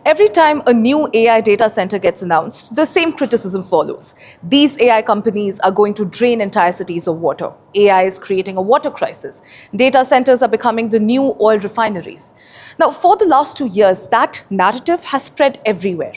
Every time a new AI data center gets announced, the same criticism follows. These AI companies are going to drain entire cities of water. AI is creating a water crisis. Data centers are becoming the new oil refineries. Now, for the last 2 years, that narrative has spread everywhere.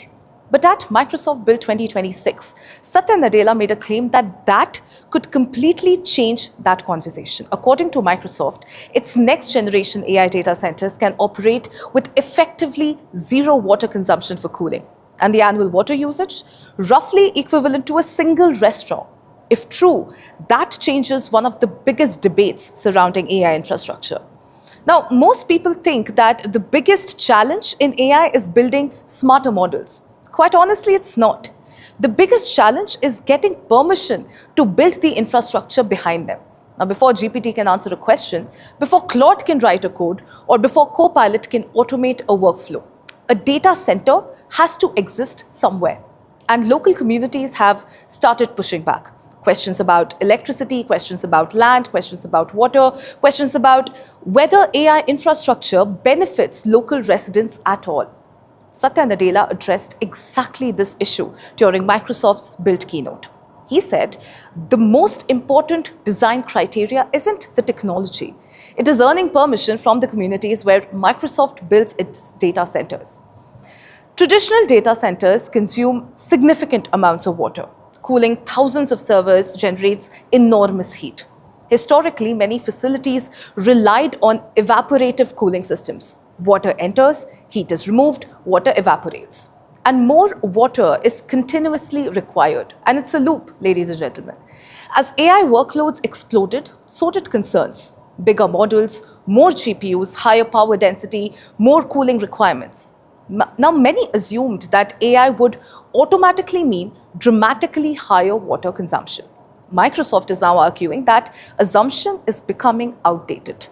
But at Microsoft Build 2026, Satya Nadella made a claim that could completely change that conversation. According to Microsoft, its next generation AI data centers can operate with effectively zero water consumption for cooling, and the annual water usage roughly equivalent to a single restaurant. If true, that changes one of the biggest debates surrounding AI infrastructure. Now, most people think that the biggest challenge in AI is building smarter models. Quite honestly, it's not. The biggest challenge is getting permission to build the infrastructure behind them. Now, before GPT can answer a question, before Claude can write a code, or before Copilot can automate a workflow, a data center has to exist somewhere. And local communities have started pushing back. Questions about electricity, questions about land, questions about water, questions about whether AI infrastructure benefits local residents at all. Satya Nadella addressed exactly this issue during Microsoft's Build keynote. He said, the most important design criteria isn't the technology. It is earning permission from the communities where Microsoft builds its data centers. Traditional data centers consume significant amounts of water. Cooling thousands of servers generates enormous heat. Historically, many facilities relied on evaporative cooling systems. Water enters, heat is removed, water evaporates. And more water is continuously required. And it's a loop, ladies and gentlemen. As AI workloads exploded, so did concerns. Bigger models, more GPUs, higher power density, more cooling requirements. Now, many assumed that AI would automatically mean dramatically higher water consumption. Microsoft is now arguing that assumption is becoming outdated.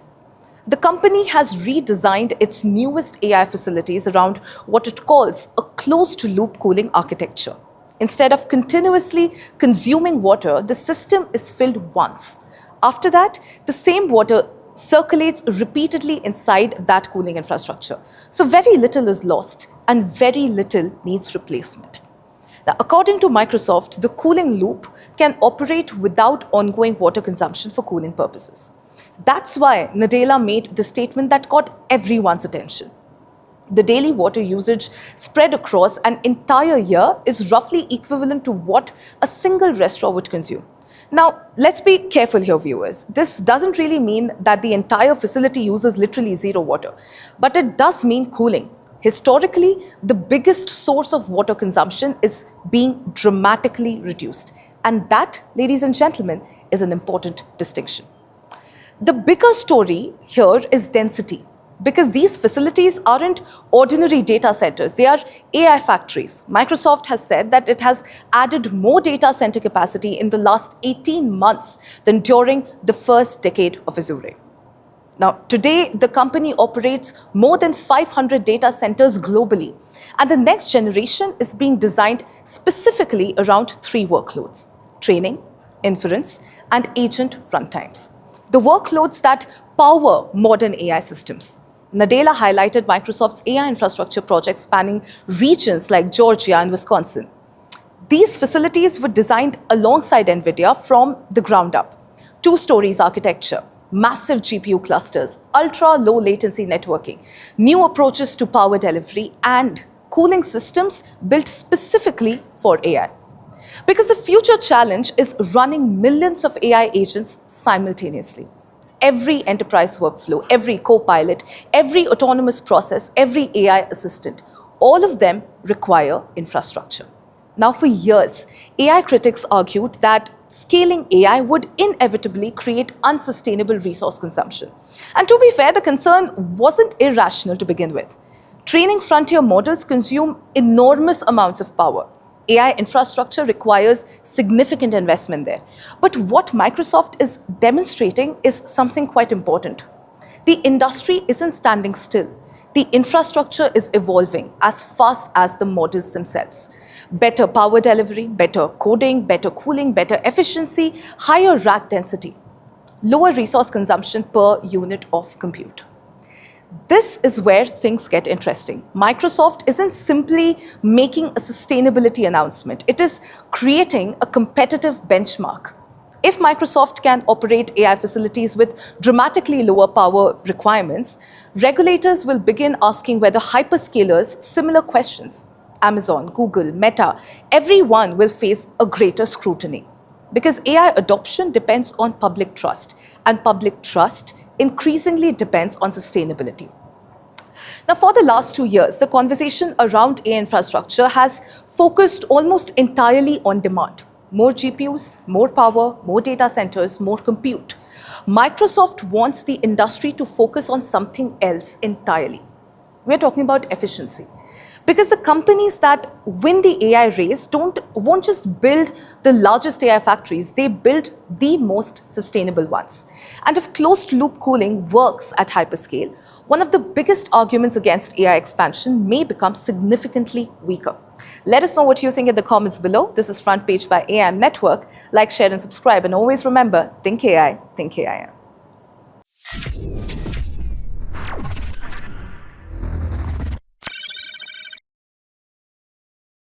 The company has redesigned its newest AI facilities around what it calls a closed-loop cooling architecture. Instead of continuously consuming water, the system is filled once. After that, the same water circulates repeatedly inside that cooling infrastructure. So very little is lost and very little needs replacement. Now, according to Microsoft, the cooling loop can operate without ongoing water consumption for cooling purposes. That's why Nadella made the statement that caught everyone's attention. The daily water usage spread across an entire year is roughly equivalent to what a single restaurant would consume. Now, let's be careful here, viewers. This doesn't really mean that the entire facility uses literally zero water, but it does mean cooling. Historically, the biggest source of water consumption is being dramatically reduced. And that, ladies and gentlemen, is an important distinction. The bigger story here is density, because these facilities aren't ordinary data centers, they are AI factories. Microsoft has said that it has added more data center capacity in the last 18 months than during the first decade of Azure. Now, today, the company operates more than 500 data centers globally, and the next generation is being designed specifically around three workloads: training, inference, and agent runtimes. The workloads that power modern AI systems. Nadella highlighted Microsoft's AI infrastructure projects spanning regions like Georgia and Wisconsin. These facilities were designed alongside NVIDIA from the ground up. 2 stories architecture, massive GPU clusters, ultra-low latency networking, new approaches to power delivery, and cooling systems built specifically for AI. Because the future challenge is running millions of AI agents simultaneously. Every enterprise workflow, every copilot, every autonomous process, every AI assistant, all of them require infrastructure. Now, for years, AI critics argued that scaling AI would inevitably create unsustainable resource consumption. And to be fair, the concern wasn't irrational to begin with. Training frontier models consume enormous amounts of power. AI infrastructure requires significant investment there. But what Microsoft is demonstrating is something quite important. The industry isn't standing still. The infrastructure is evolving as fast as the models themselves. Better power delivery, better coding, better cooling, better efficiency, higher rack density, lower resource consumption per unit of compute. This is where things get interesting. Microsoft isn't simply making a sustainability announcement, it is creating a competitive benchmark. If Microsoft can operate AI facilities with dramatically lower power requirements, regulators will begin asking whether hyperscalers similar questions. Amazon, Google, Meta, everyone will face a greater scrutiny. Because AI adoption depends on public trust, and public trust increasingly depends on sustainability. Now, for the last 2 years, the conversation around AI infrastructure has focused almost entirely on demand. More GPUs, more power, more data centers, more compute. Microsoft wants the industry to focus on something else entirely. We're talking about efficiency. Because the companies that win the AI race won't just build the largest AI factories, they build the most sustainable ones. And if closed-loop cooling works at hyperscale, one of the biggest arguments against AI expansion may become significantly weaker. Let us know what you think in the comments below. This is Front Page by AIM Network. Like, share, and subscribe. And always remember, think AI, think AIM.